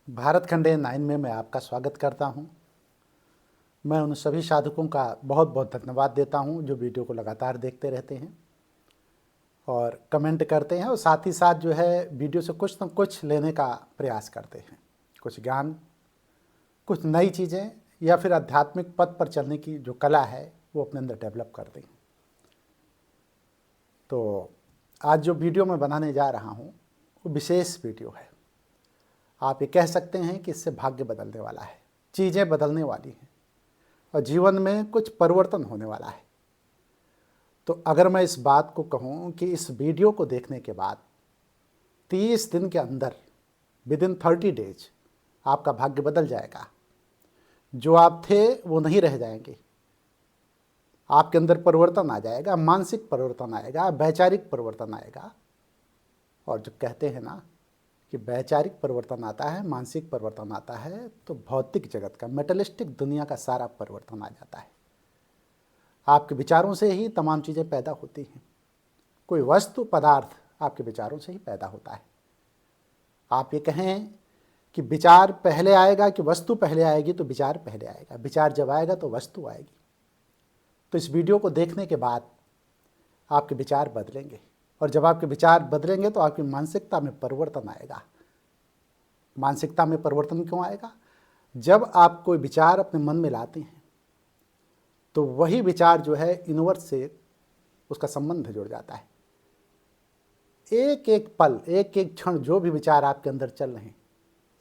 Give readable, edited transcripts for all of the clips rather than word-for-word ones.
भारत खंडे 9 में मैं आपका स्वागत करता हूं। मैं उन सभी साधकों का बहुत बहुत धन्यवाद देता हूं जो वीडियो को लगातार देखते रहते हैं और कमेंट करते हैं और साथ ही साथ जो है वीडियो से कुछ न कुछ लेने का प्रयास करते हैं। कुछ ज्ञान, कुछ नई चीज़ें या फिर आध्यात्मिक पथ पर चलने की जो कला है वो अपने अंदर डेवलप करते हैं। तो आज जो वीडियो मैं बनाने जा रहा हूँ वो विशेष वीडियो है। आप ये कह सकते हैं कि इससे भाग्य बदलने वाला है, चीज़ें बदलने वाली हैं और जीवन में कुछ परिवर्तन होने वाला है। तो अगर मैं इस बात को कहूँ कि इस वीडियो को देखने के बाद 30 दिन के अंदर विदिन 30 डेज आपका भाग्य बदल जाएगा। जो आप थे वो नहीं रह जाएंगे, आपके अंदर परिवर्तन आ जाएगा, मानसिक परिवर्तन आएगा, वैचारिक परिवर्तन आएगा। और जो कहते हैं ना कि वैचारिक परिवर्तन आता है, मानसिक परिवर्तन आता है, तो भौतिक जगत का, मेटलिस्टिक दुनिया का सारा परिवर्तन आ जाता है। आपके विचारों से ही तमाम चीज़ें पैदा होती हैं। कोई वस्तु पदार्थ आपके विचारों से ही पैदा होता है। आप ये कहें कि विचार पहले आएगा कि वस्तु पहले आएगी, तो विचार पहले आएगा। विचार जब आएगा तो वस्तु आएगी। तो इस वीडियो को देखने के बाद आपके विचार बदलेंगे और जब आपके विचार बदलेंगे तो आपकी मानसिकता में परिवर्तन आएगा। मानसिकता में परिवर्तन क्यों आएगा? जब आप कोई विचार अपने मन में लाते हैं तो वही विचार जो है यूनिवर्स से उसका संबंध जुड़ जाता है। एक एक पल, एक एक क्षण जो भी विचार आपके अंदर चल रहे हैं,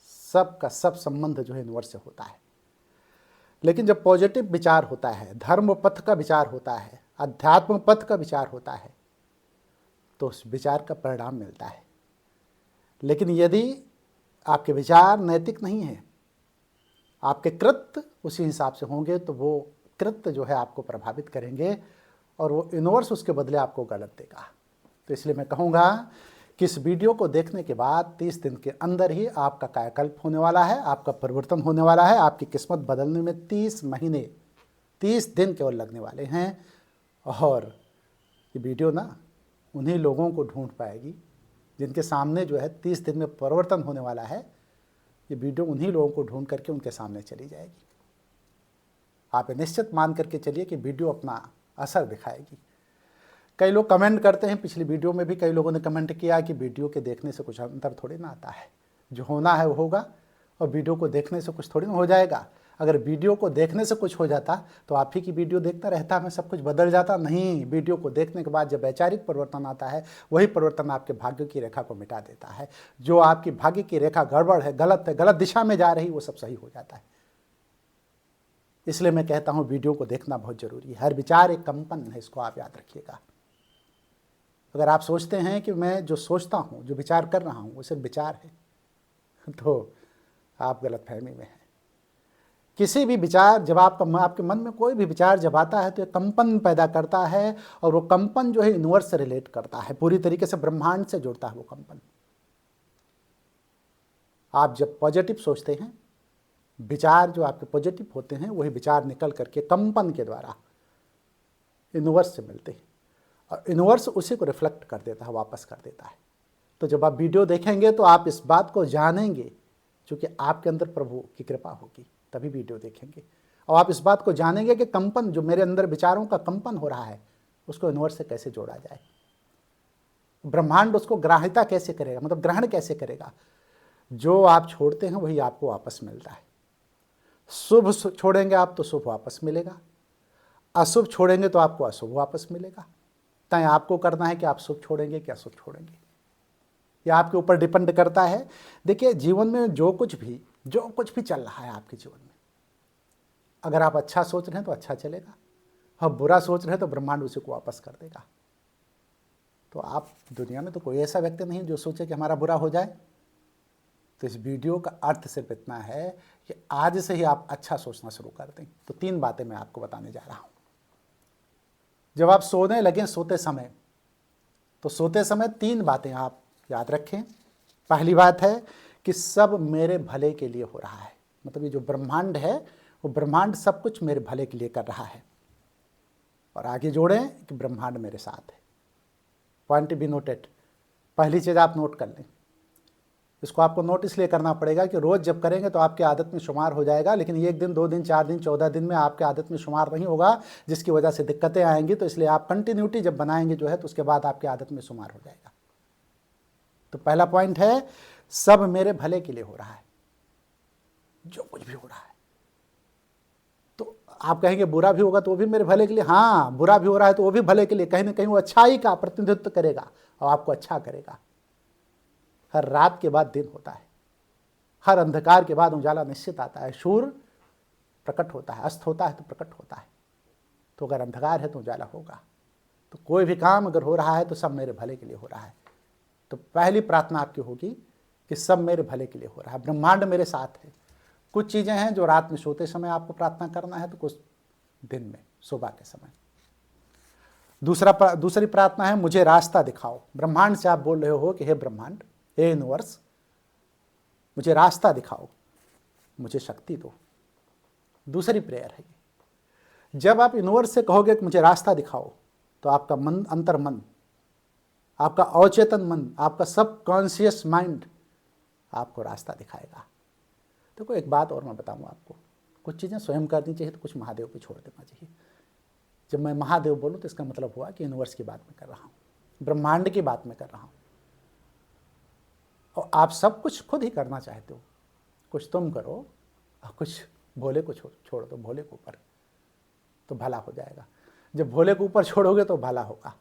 सब का सब संबंध जो है यूनिवर्स से होता है। लेकिन जब पॉजिटिव विचार होता है, धर्म पथ का विचार होता है, अध्यात्म पथ का विचार होता है, तो उस विचार का परिणाम मिलता है। लेकिन यदि आपके विचार नैतिक नहीं है, आपके कृत्य उसी हिसाब से होंगे, तो वो कृत्य जो है आपको प्रभावित करेंगे और वो यूनिवर्स उसके बदले आपको गलत देगा। तो इसलिए मैं कहूँगा कि इस वीडियो को देखने के बाद 30 दिन के अंदर ही आपका कायाकल्प होने वाला है, आपका परिवर्तन होने वाला है। आपकी किस्मत बदलने में 30 महीने, 30 दिन केवल लगने वाले हैं। और ये वीडियो ना उन्हीं लोगों को ढूंढ पाएगी जिनके सामने जो है 30 दिन में परिवर्तन होने वाला है। ये वीडियो उन्हीं लोगों को ढूंढ करके उनके सामने चली जाएगी। आप ये निश्चित मान करके चलिए कि वीडियो अपना असर दिखाएगी। कई लोग कमेंट करते हैं, पिछली वीडियो में भी कई लोगों ने कमेंट किया कि वीडियो के देखने से कुछ अंतर थोड़ी ना आता है, जो होना है वो होगा और वीडियो को देखने से कुछ थोड़ी ना हो जाएगा। अगर वीडियो को देखने से कुछ हो जाता तो आप ही की वीडियो देखता रहता, मैं सब कुछ बदल जाता? नहीं, वीडियो को देखने के बाद जब वैचारिक परिवर्तन आता है, वही परिवर्तन आपके भाग्य की रेखा को मिटा देता है। जो आपकी भाग्य की रेखा गड़बड़ है, गलत है, गलत दिशा में जा रही, वो सब सही हो जाता है। इसलिए मैं कहता हूँ वीडियो को देखना बहुत जरूरी है। हर विचार एक कंपन है, इसको आप याद रखिएगा। अगर आप सोचते हैं कि मैं जो सोचता हूँ, जो विचार कर रहा हूँ, वो सिर्फ विचार है, तो आप गलतफहमी में हैं। किसी भी विचार जब आपके मन में कोई भी विचार जब आता है तो ये कंपन पैदा करता है और वो कंपन जो है यूनिवर्स से रिलेट करता है, पूरी तरीके से ब्रह्मांड से जुड़ता है वो कंपन। आप जब पॉजिटिव सोचते हैं, विचार जो आपके पॉजिटिव होते हैं, वही विचार निकल करके कंपन के द्वारा यूनिवर्स से मिलते हैं और यूनिवर्स उसी को रिफ्लेक्ट कर देता है, वापस कर देता है। तो जब आप वीडियो देखेंगे तो आप इस बात को जानेंगे, क्योंकि आपके अंदर प्रभु की कृपा होगी, तभी वीडियो देखेंगे। और आप इस बात को जानेंगे कि कंपन, जो मेरे अंदर विचारों का कंपन हो रहा है, उसको यूनिवर्स से कैसे जोड़ा जाए। ब्रह्मांड उसको ग्राह्यता कैसे करेगा, मतलब ग्रहण कैसे करेगा। जो आप छोड़ते हैं वही आपको वापस मिलता है। शुभ छोड़ेंगे आप तो शुभ वापस मिलेगा, अशुभ छोड़ेंगे तो आपको अशुभ वापस मिलेगा। तय आपको करना है कि आप शुभ छोड़ेंगे कि अशुभ छोड़ेंगे, यह आपके ऊपर डिपेंड करता है। देखिए, जीवन में जो कुछ भी चल रहा है आपके जीवन में, अगर आप अच्छा सोच रहे हैं तो अच्छा चलेगा, और बुरा सोच रहे हैं तो ब्रह्मांड उसी को वापस कर देगा। तो आप, दुनिया में तो कोई ऐसा व्यक्ति नहीं जो सोचे कि हमारा बुरा हो जाए। तो इस वीडियो का अर्थ सिर्फ इतना है कि आज से ही आप अच्छा सोचना शुरू कर दें। तो 3 बातें मैं आपको बताने जा रहा हूं। जब आप सोने लगें, सोते समय 3 बातें आप याद रखें। पहली बात है कि सब मेरे भले के लिए हो रहा है, मतलब ये जो ब्रह्मांड है वो ब्रह्मांड सब कुछ मेरे भले के लिए कर रहा है। और आगे जोड़ें कि ब्रह्मांड मेरे साथ है। Point be noted. पहली चीज़ आप नोट कर लें, इसको आपको नोट इसलिए करना पड़ेगा कि रोज़ जब करेंगे तो आपकी आदत में शुमार हो जाएगा, लेकिन 1 दिन 2 दिन 4 दिन 14 दिन में आपके आदत में शुमार नहीं होगा, जिसकी वजह से दिक्कतें आएंगी। तो इसलिए आप कंटिन्यूटी जब बनाएंगे जो है तो उसके बाद आपकी आदत में शुमार हो जाएगा। तो पहला पॉइंट है, सब मेरे भले के लिए हो रहा है, जो कुछ भी हो रहा है। तो आप कहेंगे बुरा भी होगा तो वो भी मेरे भले के लिए, हाँ बुरा भी हो रहा है तो वो भी भले के लिए, कहीं ना कहीं वो अच्छाई का प्रतिनिधित्व करेगा और आपको अच्छा करेगा। हर रात के बाद दिन होता है, हर अंधकार के बाद उजाला निश्चित आता है। सूर्य प्रकट होता है, अस्त होता है तो प्रकट होता है। तो अगर अंधकार है तो उजाला होगा। तो कोई भी काम अगर हो रहा है तो सब मेरे भले के लिए हो रहा है। तो पहली प्रार्थना आपकी होगी कि सब मेरे भले के लिए हो रहा है, ब्रह्मांड मेरे साथ है। कुछ चीज़ें हैं जो रात में सोते समय आपको प्रार्थना करना है, तो कुछ दिन में सुबह के समय। दूसरी प्रार्थना है, मुझे रास्ता दिखाओ। ब्रह्मांड से आप बोल रहे हो कि हे ब्रह्मांड, हे यूनिवर्स, मुझे रास्ता दिखाओ, मुझे शक्ति दो। दूसरी प्रेयर है। जब आप यूनिवर्स से कहोगे कि मुझे रास्ता दिखाओ, तो आपका मन, अंतर मन, आपका अवचेतन मन, आपका सब कॉन्शियस माइंड आपको रास्ता दिखाएगा। देखो एक बात और मैं बताऊं आपको, कुछ चीज़ें स्वयं करनी चाहिए तो कुछ महादेव पे छोड़ देना चाहिए। जब मैं महादेव बोलूं तो इसका मतलब हुआ कि यूनिवर्स की बात मैं कर रहा हूँ, ब्रह्मांड की बात मैं कर रहा हूँ। और आप सब कुछ खुद ही करना चाहते हो, कुछ तुम करो और कुछ भोले को छोड़ दो, भोले के ऊपर, तो भला हो जाएगा। जब भोले के ऊपर छोड़ोगे तो भला होगा,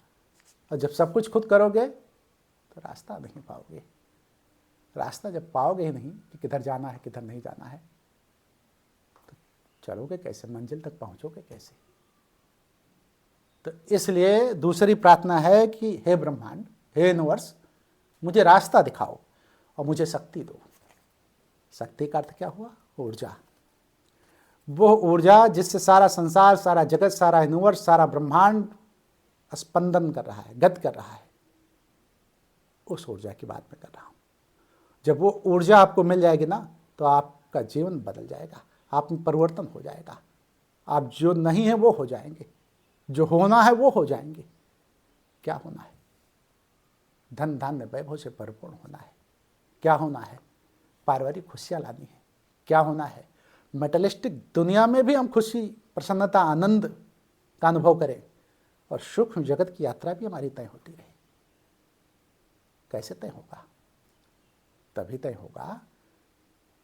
और जब सब कुछ खुद करोगे तो रास्ता नहीं पाओगे। रास्ता जब पाओगे ही नहीं कि किधर जाना है किधर नहीं जाना है, तो चलोगे कैसे, मंजिल तक पहुंचोगे कैसे। तो इसलिए दूसरी प्रार्थना है कि हे ब्रह्मांड, हे यूनिवर्स, मुझे रास्ता दिखाओ और मुझे शक्ति दो। शक्ति का अर्थ क्या हुआ? ऊर्जा। वो ऊर्जा जिससे सारा संसार, सारा जगत, सारा यूनिवर्स, सारा ब्रह्मांड स्पंदन कर रहा है, गति कर रहा है, उस ऊर्जा की बात मैं कर रहा हूँ। जब वो ऊर्जा आपको मिल जाएगी ना, तो आपका जीवन बदल जाएगा, आप में परिवर्तन हो जाएगा। आप जो नहीं है वो हो जाएंगे, जो होना है वो हो जाएंगे। क्या होना है? धन धान्य वैभव से परिपूर्ण होना है। क्या होना है? पारिवारिक खुशियाँ लानी है। क्या होना है? मेटलिस्टिक दुनिया में भी हम खुशी, प्रसन्नता, आनंद का अनुभव करें, और सूक्ष्म जगत की यात्रा भी हमारी तय होती रहे। कैसे तय होगा? तभी तय होगा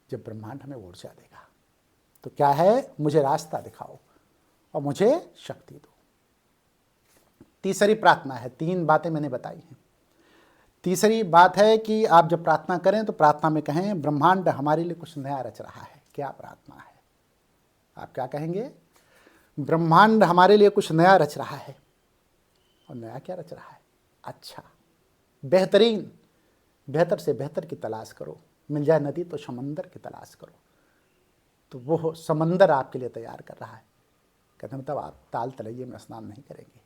जब ब्रह्मांड हमें ऊर्जा देगा। तो क्या है? मुझे रास्ता दिखाओ और मुझे शक्ति दो। तीसरी प्रार्थना है, 3 बातें मैंने बताई हैं। तीसरी बात है कि आप जब प्रार्थना करें तो प्रार्थना में कहें, ब्रह्मांड हमारे लिए कुछ नया रच रहा है। क्या प्रार्थना है? आप क्या कहेंगे? ब्रह्मांड हमारे लिए कुछ नया रच रहा है। और नया क्या रच रहा है? अच्छा, बेहतरीन, बेहतर से बेहतर की तलाश करो। मिल जाए नदी तो समंदर की तलाश करो। तो वो समंदर आपके लिए तैयार कर रहा है। कहते मतलब आप ताल तलैये में स्नान नहीं करेंगे,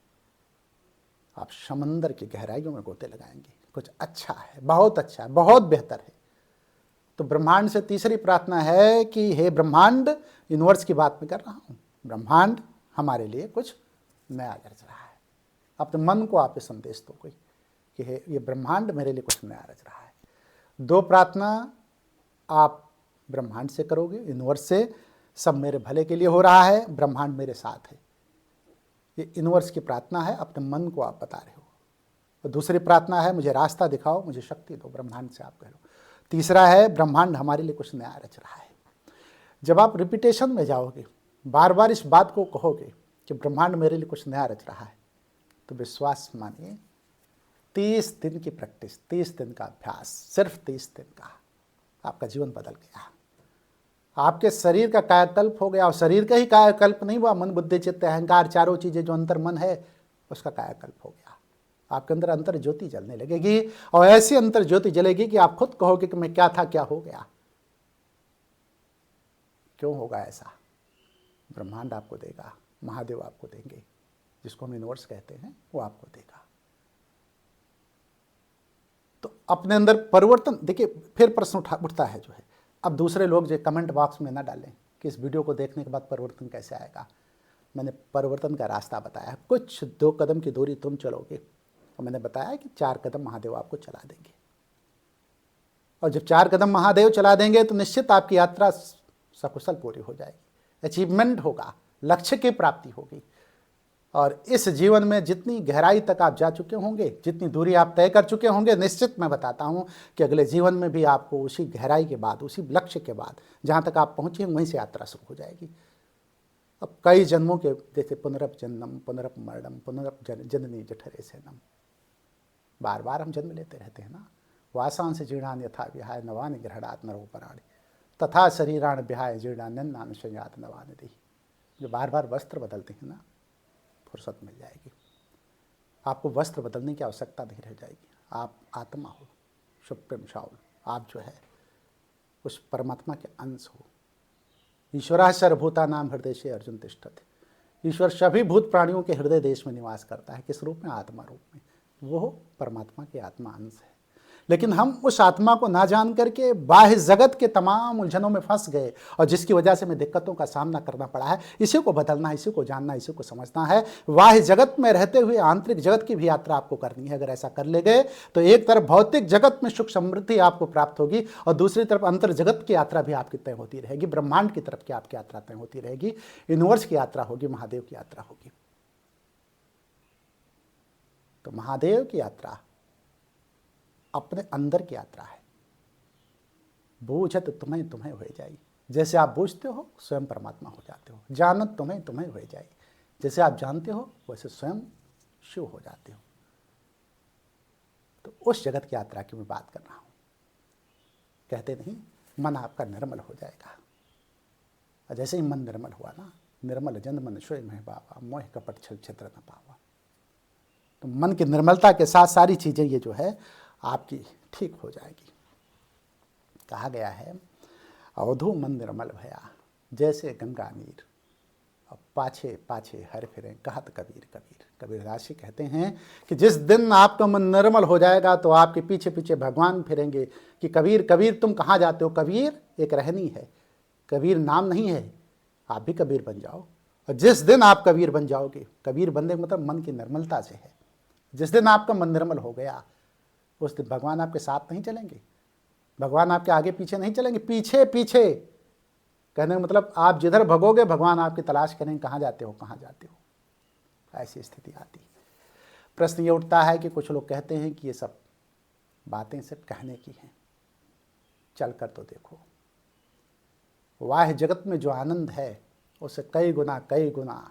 आप समंदर की गहराइयों में गोते लगाएंगे। कुछ अच्छा है, बहुत अच्छा है, बहुत बेहतर है। तो ब्रह्मांड से तीसरी प्रार्थना है कि हे ब्रह्मांड, यूनिवर्स की बात मैं कर रहा हूँ, ब्रह्मांड हमारे लिए कुछ नया रच रहा है। अपने मन को आप ये संदेश दो कोई कि हे ये ब्रह्मांड मेरे लिए कुछ नया रच रहा है। 2 प्रार्थना आप ब्रह्मांड से करोगे, यूनिवर्स से, सब मेरे भले के लिए हो रहा है, ब्रह्मांड मेरे साथ है। ये यूनिवर्स की प्रार्थना है, अपने मन को आप बता रहे हो। और दूसरी प्रार्थना है, मुझे रास्ता दिखाओ, मुझे शक्ति दो, ब्रह्मांड से आप कह लो। तीसरा है, ब्रह्मांड हमारे लिए कुछ नया रच रहा है। जब आप रिपीटेशन में जाओगे, बार बार इस बात को कहोगे कि ब्रह्मांड मेरे लिए कुछ नया रच रहा है, तो विश्वास मानिए 30 दिन की प्रैक्टिस, 30 दिन का अभ्यास, सिर्फ 30 दिन का, आपका जीवन बदल गया। आपके शरीर का कायाकल्प हो गया। और शरीर का ही कायाकल्प नहीं हुआ, मन बुद्धि चित्त अहंकार, चारों चीज़ें जो अंतर मन है उसका कायाकल्प हो गया। आपके अंदर अंतर ज्योति जलने लगेगी, और ऐसी अंतर ज्योति जलेगी कि आप खुद कहोगे कि मैं क्या था, क्या हो गया। क्यों होगा ऐसा? ब्रह्मांड आपको देगा, महादेव आपको देंगे, जिसको हम यूनिवर्स कहते हैं, वो आपको देगा। तो अपने अंदर परिवर्तन देखिए। फिर प्रश्न उठता है जो है, अब दूसरे लोग जो कमेंट बॉक्स में ना डालें कि इस वीडियो को देखने के बाद परिवर्तन कैसे आएगा। मैंने परिवर्तन का रास्ता बताया, कुछ 2 कदम की दूरी तुम चलोगे, और मैंने बताया कि 4 कदम महादेव आपको चला देंगे। और जब 4 कदम महादेव चला देंगे तो निश्चित आपकी यात्रा सकुशल पूरी हो जाएगी, अचीवमेंट होगा, लक्ष्य की प्राप्ति होगी। और इस जीवन में जितनी गहराई तक आप जा चुके होंगे, जितनी दूरी आप तय कर चुके होंगे, निश्चित मैं बताता हूं कि अगले जीवन में भी आपको उसी गहराई के बाद, उसी लक्ष्य के बाद जहां तक आप पहुंचे वहीं से यात्रा शुरू हो जाएगी। अब कई जन्मों के जैसे पुनरपजन्म पुनरपमरणम पुनरपजननी जठरे सेनम, बार बार हम जन्म लेते रहते हैं ना। वासांस जीर्णान यथा विहाय नवानि ग्रहणात् नरोपराणि तथा शरीराण विहाय जीर्णान्यन्नानि संयात नवानि देहि। जो बार बार वस्त्र बदलते हैं ना, फुर्सत मिल जाएगी, आपको वस्त्र बदलने की आवश्यकता नहीं रह जाएगी। आप आत्मा हो, सुप्रीम शाउल, आप जो है उस परमात्मा के अंश हो। ईश्वरः सर्वभूतानां हृदयेषु अर्जुन तिष्ठति। ईश्वर सभी भूत प्राणियों के हृदय देश में निवास करता है। किस रूप में? आत्मा रूप में। वो परमात्मा के आत्मा अंश है। लेकिन हम उस आत्मा को ना जान करके बाह्य जगत के तमाम उलझनों में फंस गए, और जिसकी वजह से हमें दिक्कतों का सामना करना पड़ा है। इसी को बदलना है, इसी को जानना, इसी को समझना है। बाह्य जगत में रहते हुए आंतरिक जगत की भी यात्रा आपको करनी है। अगर ऐसा कर ले गए तो एक तरफ भौतिक जगत में सुख समृद्धि आपको प्राप्त होगी, और दूसरी तरफ अंतर जगत की यात्रा भी आपकी तय होती रहेगी। ब्रह्मांड की तरफ की आपकी यात्रा तय होती रहेगी, यूनिवर्स की यात्रा होगी, महादेव की यात्रा होगी। तो महादेव की यात्रा अपने अंदर की यात्रा है। बूझत तुम्हें तुम्हें हो जाई। जैसे आप बूझते हो स्वयं परमात्मा हो जाते हो। जानत तुम्हें तुम्हें हो जाई। जैसे आप जानते हो वैसे स्वयं शिव हो जाते हो। तो उस जगत की यात्रा की मैं बात कर रहा हूं। कहते नहीं मन आपका निर्मल हो जाएगा। और जैसे ही मन निर्मल हुआ ना, निर्मल जन मन सोई मह बाबा, मोह कपट छल छिद्र न पावा। तो मन की निर्मलता के साथ सारी चीजें ये जो है आपकी ठीक हो जाएगी। कहा गया है अवधू मन निर्मल भया जैसे गंगा नीर, अब पाछे पाछे हर फिरें कहत कबीर कबीर। कबीरदास जी कहते हैं कि जिस दिन आपका मन निर्मल हो जाएगा तो आपके पीछे पीछे भगवान फिरेंगे कि कबीर कबीर तुम कहाँ जाते हो। कबीर एक रहनी है, कबीर नाम नहीं है। आप भी कबीर बन जाओ, और जिस दिन आप कबीर बन जाओगे, कबीर बनने का मतलब मन की निर्मलता से है। जिस दिन आपका मन निर्मल हो गया उस दिन भगवान आपके साथ नहीं चलेंगे, भगवान आपके आगे पीछे नहीं चलेंगे, पीछे पीछे। कहने का मतलब आप जिधर भगोगे भगवान आपकी तलाश करेंगे, कहाँ जाते हो कहाँ जाते हो। ऐसी स्थिति आती है। प्रश्न ये उठता है कि कुछ लोग कहते हैं कि ये सब बातें सिर्फ कहने की हैं, चल कर तो देखो। वाह जगत में जो आनंद है उससे कई गुना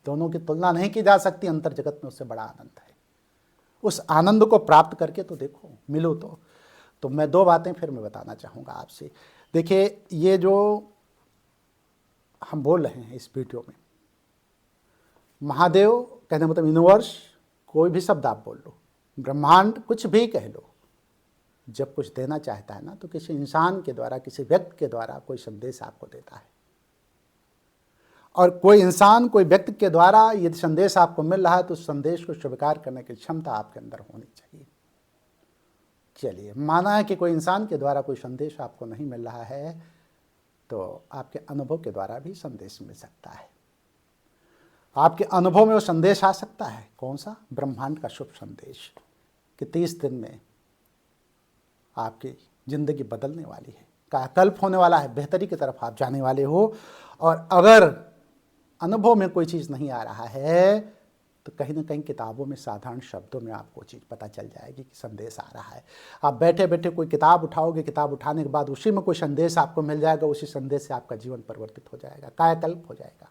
दोनों की तुलना नहीं की जा सकती। अंतर जगत में उससे बड़ा आनंद है। उस आनंद को प्राप्त करके तो देखो, मिलो तो मैं 2 बातें फिर मैं बताना चाहूँगा आपसे। देखिए, ये जो हम बोल रहे हैं इस वीडियो में, महादेव कहने मतलब यूनिवर्स, कोई भी शब्द आप बोल लो, ब्रह्मांड, कुछ भी कह लो, जब कुछ देना चाहता है ना तो किसी इंसान के द्वारा, किसी व्यक्ति के द्वारा कोई संदेश आपको देता है। और कोई इंसान, कोई व्यक्ति के द्वारा यदि संदेश आपको मिल रहा है तो उस संदेश को स्वीकार करने की क्षमता आपके अंदर होनी चाहिए। चलिए, माना है कि कोई इंसान के द्वारा कोई संदेश आपको नहीं मिल रहा है, तो आपके अनुभव के द्वारा भी संदेश मिल सकता है। आपके अनुभव में वो संदेश आ सकता है। कौन सा? ब्रह्मांड का शुभ संदेश कि 30 दिन में आपकी जिंदगी बदलने वाली है, कायाकल्प होने वाला है, बेहतरी की तरफ आप जाने वाले हो। और अगर अनुभव में कोई चीज़ नहीं आ रहा है तो कहीं ना कहीं किताबों में साधारण शब्दों में आपको चीज़ पता चल जाएगी कि संदेश आ रहा है। आप बैठे बैठे कोई किताब उठाओगे, किताब उठाने के बाद उसी में कोई संदेश आपको मिल जाएगा, उसी संदेश से आपका जीवन परिवर्तित हो जाएगा, कायाकल्प हो जाएगा।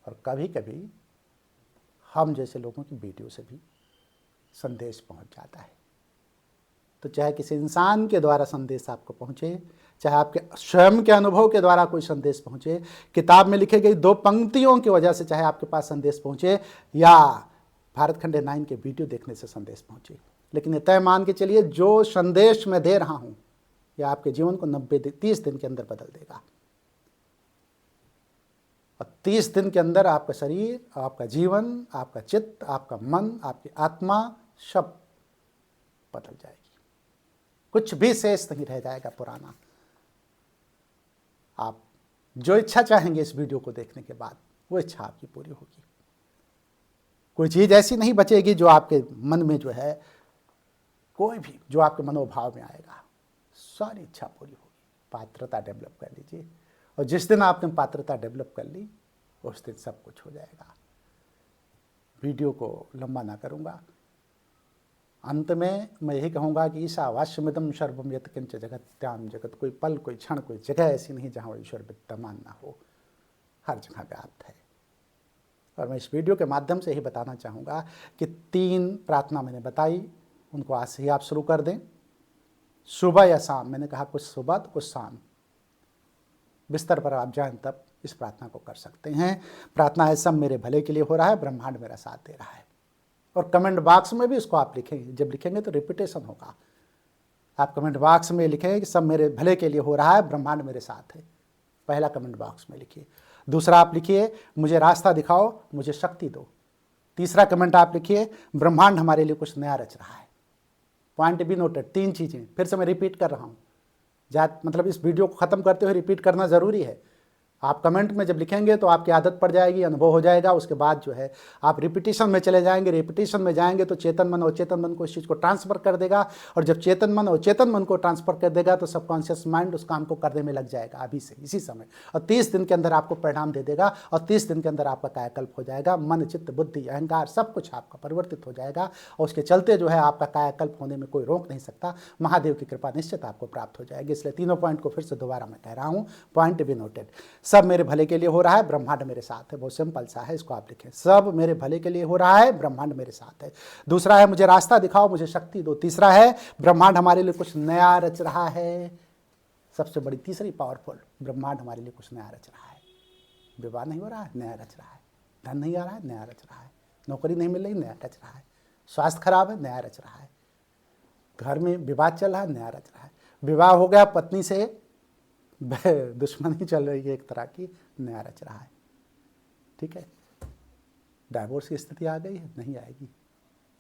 और कभी कभी हम जैसे लोगों की वीडियो से भी संदेश पहुंच जाता है। तो चाहे किसी इंसान के द्वारा संदेश आपको पहुंचे, चाहे आपके स्वयं के अनुभव के द्वारा कोई संदेश पहुंचे, किताब में लिखी गई 2 पंक्तियों की वजह से चाहे आपके पास संदेश पहुंचे, या भारत खंडे 9 के वीडियो देखने से संदेश पहुंचे, लेकिन ये तय मान के चलिए जो संदेश मैं दे रहा हूं यह आपके जीवन को 30 दिन के अंदर बदल देगा। और 30 दिन के अंदर आपका शरीर, आपका जीवन, आपका चित्त, आपका मन, आपकी आत्मा सब बदल जाएगी। कुछ भी शेष नहीं रह जाएगा पुराना। आप जो इच्छा चाहेंगे इस वीडियो को देखने के बाद वो इच्छा आपकी पूरी होगी। कोई चीज़ ऐसी नहीं बचेगी जो आपके मन में जो है कोई भी जो आपके मनोभाव में आएगा, सारी इच्छा पूरी होगी। पात्रता डेवलप कर लीजिए, और जिस दिन आपने पात्रता डेवलप कर ली उस दिन सब कुछ हो जाएगा। वीडियो को लंबा ना करूँगा। अंत में मैं यही कहूँगा कि ईशावास्यमिदं सर्वं यत्किंच जगत्याम जगत, कोई पल, कोई क्षण, कोई जगह ऐसी नहीं जहाँ ईश्वर विद्यमान ना हो, हर जगह व्याप्त है। और मैं इस वीडियो के माध्यम से यही बताना चाहूँगा कि 3 प्रार्थना मैंने बताई, उनको आज से ही आप शुरू कर दें। सुबह या शाम, मैंने कहा कुछ सुबह तो कुछ शाम, बिस्तर पर आप जाएं तब इस प्रार्थना को कर सकते हैं। प्रार्थना है सब मेरे भले के लिए हो रहा है, ब्रह्मांड मेरा साथ दे रहा है। और कमेंट बॉक्स में भी इसको आप लिखेंगे, जब लिखेंगे तो रिपीटेशन होगा। आप कमेंट बॉक्स में लिखें कि सब मेरे भले के लिए हो रहा है, ब्रह्मांड मेरे साथ है। पहला कमेंट बॉक्स में लिखिए। दूसरा आप लिखिए मुझे रास्ता दिखाओ, मुझे शक्ति दो। तीसरा कमेंट आप लिखिए ब्रह्मांड हमारे लिए कुछ नया रच रहा है। Point be noted. 3 चीज़ें फिर से मैं रिपीट कर रहा हूँ, मतलब इस वीडियो को ख़त्म करते हुए रिपीट करना ज़रूरी है। आप कमेंट में जब लिखेंगे तो आपकी आदत पड़ जाएगी, अनुभव हो जाएगा। उसके बाद जो है आप रिपीटिशन में चले जाएंगे। रिपीटिशन में जाएंगे तो चेतन मन और चेतन मन को इस चीज़ को ट्रांसफ़र कर देगा, और जब चेतन मन और चेतन मन को ट्रांसफ़र कर देगा तो सबकॉन्शियस माइंड उस काम को करने में लग जाएगा अभी से, इसी समय। और 30 दिन के अंदर आपको परिणाम दे देगा, और 30 दिन के अंदर आपका कायाकल्प हो जाएगा। मन, चित्त, बुद्धि, अहंकार सब कुछ आपका परिवर्तित हो जाएगा, और उसके चलते जो है आपका कायाकल्प होने में कोई रोक नहीं सकता। महादेव की कृपा निश्चित आपको प्राप्त हो जाएगी। इसलिए तीनों पॉइंट को फिर से दोबारा मैं कह रहा हूँ, पॉइंट बी नोटेड। सब मेरे भले के लिए हो रहा है, ब्रह्मांड मेरे साथ है। बहुत सिंपल सा है, इसको आप लिखें। सब मेरे भले के लिए हो रहा है, ब्रह्मांड मेरे साथ है। दूसरा है मुझे रास्ता दिखाओ, मुझे शक्ति दो। तीसरा है ब्रह्मांड हमारे लिए कुछ नया रच रहा है। सबसे बड़ी तीसरी पावरफुल, ब्रह्मांड हमारे लिए कुछ नया रच रहा है। विवाह नहीं हो रहा है, नया रच रहा है। धन नहीं आ रहा है, नया रच रहा है। नौकरी नहीं मिल रही, नया रच रहा है। स्वास्थ्य खराब है, नया रच रहा है। घर में विवाद चल रहा है, नया रच रहा है। विवाह हो गया, पत्नी से दुश्मनी चल रही है एक तरह की, नया रच रहा है। ठीक है, डाइवोर्स की स्थिति आ गई है, नहीं आएगी,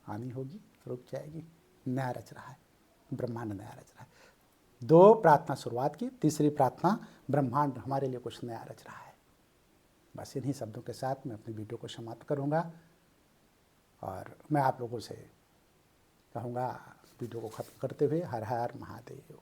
आनी होगी, रुक जाएगी। नया रच रहा है, ब्रह्मांड नया रच रहा है। 2 प्रार्थना शुरुआत की, तीसरी प्रार्थना ब्रह्मांड हमारे लिए कुछ नया रच रहा है। बस इन्हीं शब्दों के साथ मैं अपनी वीडियो को समाप्त करूँगा, और मैं आप लोगों से कहूँगा वीडियो को ख़त्म करते हुए हर हर महादेव।